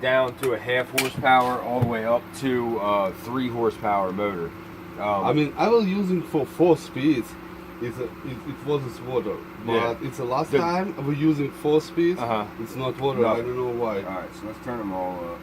down to a 1/2 horsepower all the way up to 3 horsepower motor. I mean, I was using for 4 speeds. It wasn't water, but Yeah. it's the last time I was using 4 speeds. It's not water. No. I don't know why. All right, so let's turn them all up.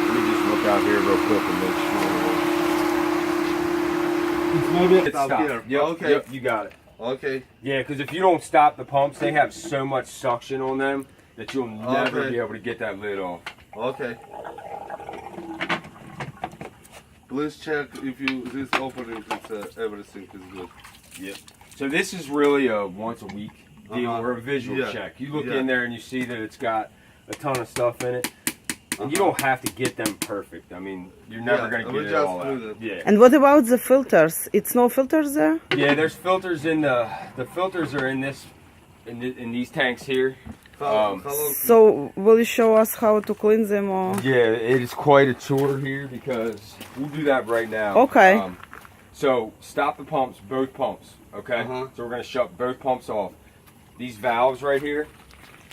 Let me just look out here real quick and make sure. It's maybe It's out stopped. here. Yep, Okay. yep, you got it. Okay. Yeah, because if you don't stop the pumps, they have so much suction on them that you'll never be able to get that lid off. Okay. Please check if you this opening, it's everything is good. Yep. So this is really a once a week deal or a visual check. You look in there and you see that it's got a ton of stuff in it. And you don't have to get them perfect. I mean, you're never going to get it all out. Yeah. And what about the filters? It's no filters there? Yeah, there's filters in the filters are in this in these tanks here. So will you show us how to clean them or? Yeah, it is quite a chore here because we'll do that right now. Okay. So stop the pumps, both pumps. Okay. So we're going to shut both pumps off. These valves right here,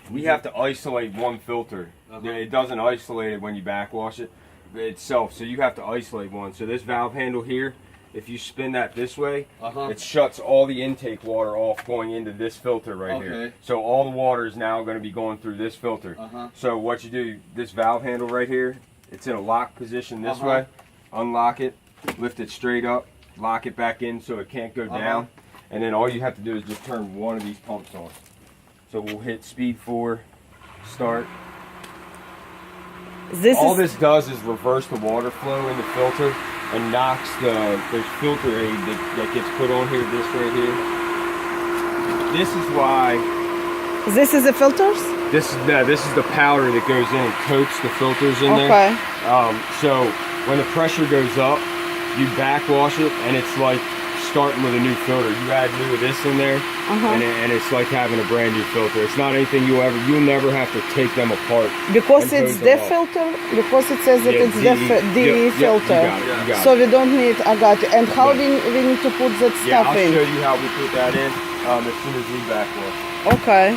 we have to isolate one filter. It doesn't isolate it when you backwash it itself, so you have to isolate one. So this valve handle here, if you spin that this way, it shuts all the intake water off going into this filter right here. So all the water is now going to be going through this filter. So what you do, this valve handle right here, it's in a lock position this way. Unlock it, lift it straight up, lock it back in so it can't go down. And then all you have to do is just turn one of these pumps on. So we'll hit speed 4, start. All this does is reverse the water flow in the filter and knocks there's filter aid that gets put on here, this right here. This is why. This is the filters? This is the powder that goes in and coats the filters in there. Okay. So when the pressure goes up, you backwash it and it's like starting with a new filter. You add new of this in there, and it's like having a brand new filter. It's not anything you'll never have to take them apart. Because it's the filter? Because it says that it's the filter. You got it. So we don't need, I got it. And how we need to put that stuff in? I'll show you how we put that in as soon as we backwash. Okay.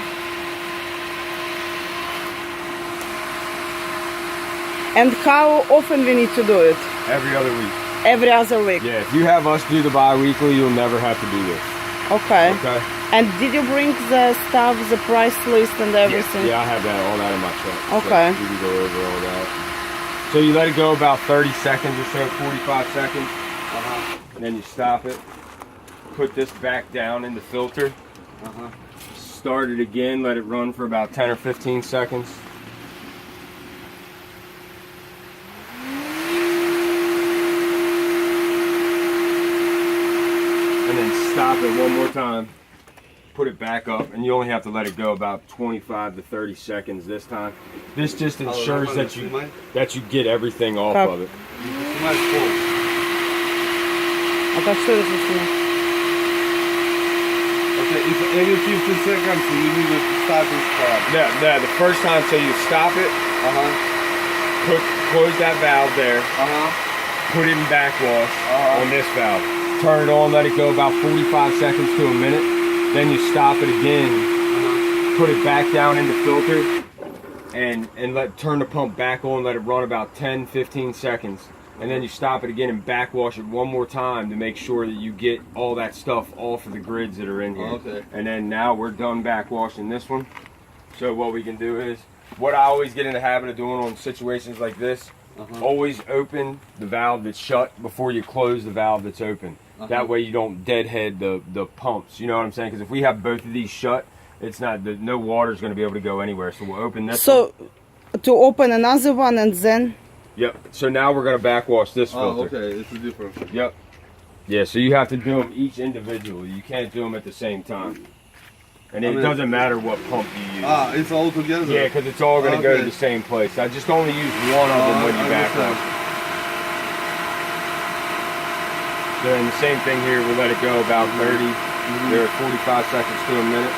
And how often we need to do it? Every other week. Every other week? Yeah, if you have us do the bi-weekly, you'll never have to do this. Okay. Okay. And did you bring the stuff, the price list and everything? Yeah, I have all that in my truck. Okay. So you can go over all that. So you let it go about 30 seconds or so, 45 seconds. And then you stop it. Put this back down in the filter. Start it again, let it run for about 10 or 15 seconds. And then stop it one more time, put it back up, and you only have to let it go about 25 to 30 seconds this time. This just ensures that you get everything off of it. Okay, it's every 15 seconds you need to start and stop. Yeah, the first time, so you stop it, close that valve there, put it in backwash on this valve. Turn it on, let it go about 45 seconds to a minute. Then you stop it again, put it back down in the filter, and turn the pump back on, let it run about 10-15 seconds. And then you stop it again and backwash it one more time to make sure that you get all that stuff off of the grids that are in here. And then now we're done backwashing this one. So what we can do is, what I always get in the habit of doing on situations like this, always open the valve that's shut before you close the valve that's open. That way you don't deadhead the pumps. You know what I'm saying? Because if we have both of these shut, it's not, no water's going to be able to go anywhere. So we'll open this one. To open another one and then? Yep. So now we're going to backwash this filter. Okay, it's different. Yep. Yeah, so you have to do them each individually. You can't do them at the same time. And it doesn't matter what pump you use. It's all together? Yeah, because it's all going to go to the same place. I just only use one of them when you backwash. Then the same thing here, we'll let it go about 30, there 45 seconds to a minute.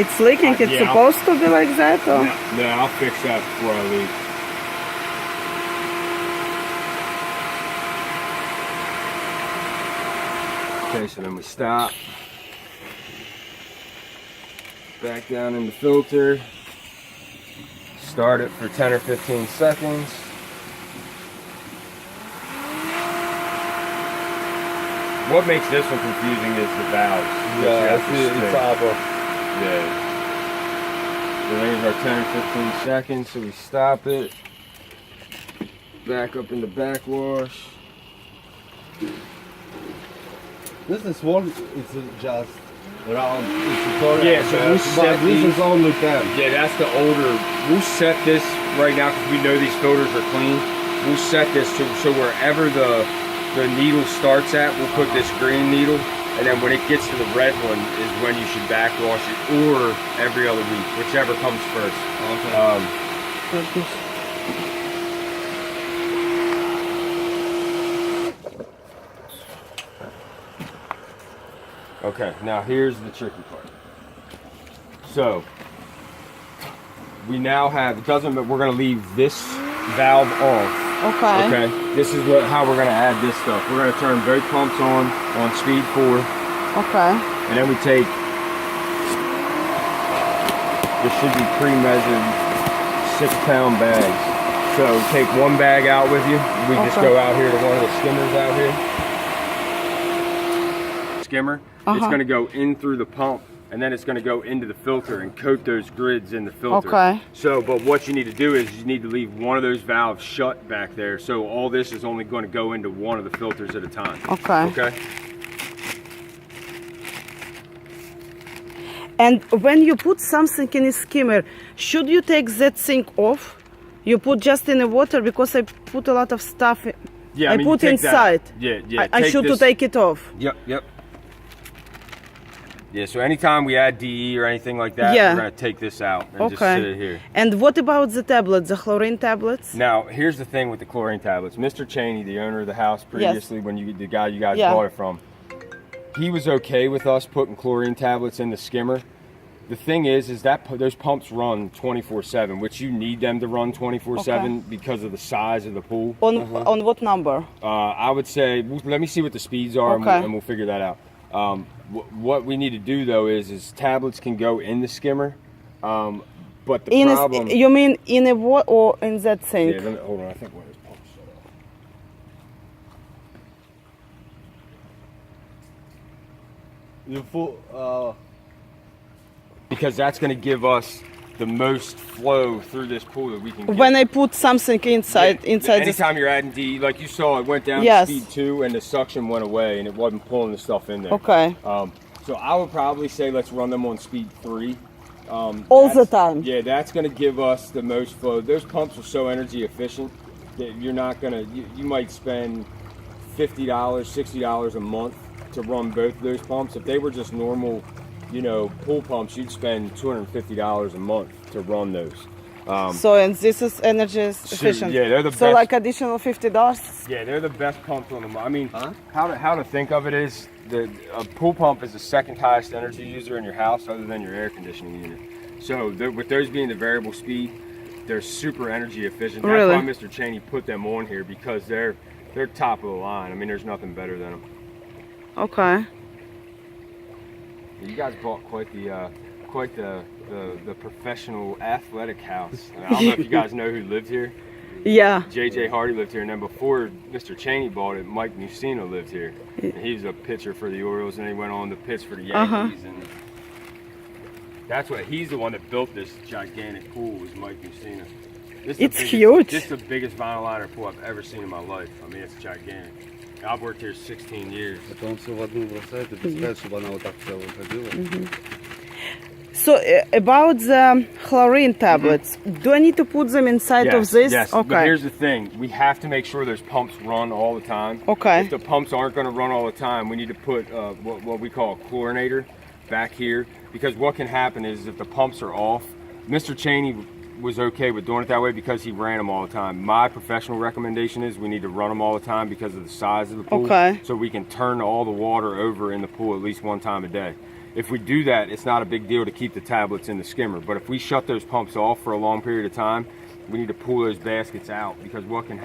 It's leaking. It's Yeah, supposed to be like that, or? No, I'll fix that before I leave. Okay, so then we stop. Back down in the filter. Start it for 10 or 15 seconds. What makes this one confusing is the valves. Yeah, it's upper. Yeah. So there's our 10 or 15 seconds, so we stop it. Back up in the backwash. This is one, it's just round. It's Yeah, so we'll set but this these. is only 10. Yeah, that's the older. We'll set this right now because we know these filters are clean. We'll set this to so wherever the needle starts at, we'll put this green needle, and then when it gets to the red one is when you should backwash it, or every other week, whichever comes first. Okay. Okay, now here's the tricky part. So we now have, it doesn't, but we're gonna leave this valve off. Okay. Okay, this is how we're gonna add this stuff. We're gonna turn both pumps on speed 4, Okay. and then we take, this should be pre-measured 6-pound bags. So take one bag out with you. We just Okay. go out here to one of the skimmers out here. Skimmer, it's gonna go in through the pump, and then it's going to go into the filter and coat those grids in the filter. Okay. So, but what you need to do is you need to leave one of those valves shut back there. So all this is only going to go into one of the filters at a time. Okay. Okay. And when you put something in a skimmer, should you take that thing off? You put just in the water, because I put a lot of stuff. Yeah, I mean, you put take that- inside. Yeah. I take should this- to take it off. Yep. Yeah, so anytime we add DE or anything like that, Yeah. we're going to take this out and just sit it here. And what about the tablets, the chlorine tablets? Now, here's the thing with the chlorine tablets. Mr. Cheney, the owner of the house previously, when the guy you guys Yeah. bought it from, he was okay with us putting chlorine tablets in the skimmer. The thing is that those pumps run 24/7, which you need them to run 24/7 because of the size of the pool. On what number? I would say, let me see what the speeds are, Okay. and we'll figure that out. What we need to do though is tablets can go in the skimmer, but the problem. You mean in a what or in that sink? Yeah, hold on. I think one of those pumps shut off. You put, Because that's going to give us the most flow through this pool that we can get. When I put something inside, Yeah, inside the anytime you're adding D, like you saw, it went down Yes. to speed 2 and the suction went away and it wasn't pulling the stuff in there. Okay. So I would probably say let's run them on speed 3. All the That's- time. Yeah, that's going to give us the most flow. Those pumps are so energy efficient that you're not going to, you might spend $50, $60 a month to run both of those pumps. If they were just normal, pool pumps, you'd spend $250 a month to run those. So, and this is energy efficient. yeah, they're the So best. like additional $50. Yeah, they're the best pumps on the market. I mean, how to think of it is a pool pump is the second highest energy user in your house, other than your air conditioning unit. So with those being the variable speed, they're super energy efficient. That's Really? why Mr. Cheney put them on here, because they're top of the line. I mean, there's nothing better than them. Okay. You guys bought quite the professional athletic house. I don't know if you guys know who lived here. Yeah. JJ Hardy lived here, and then before Mr. Cheney bought it, Mike Mussina lived here. And he was a pitcher for the Orioles, and he went on to pitch for the Yankees. And that's what he's the one that built this gigantic pool, was Mike Mussina. It's huge. This is the biggest vinyl liner pool I've ever seen in my life. I mean, it's gigantic. I've worked here 16 years. Это он все в одну бросает и пускает, чтобы она вот так вся выходила. So about the chlorine tablets, do I need to put them inside of this? Yes, Okay. but here's the thing. We have to make sure those pumps run all the time. Okay. If the pumps aren't going to run all the time, we need to put what we call a chlorinator back here. Because what can happen is if the pumps are off, Mr. Cheney was okay with doing it that way because he ran them all the time. My professional recommendation is we need to run them all the time because of the size of the pool. Okay. So we can turn all the water over in the pool at least one time a day. If we do that, it's not a big deal to keep the tablets in the skimmer. But if we shut those pumps off for a long period of time, we need to pull those baskets out because what can happen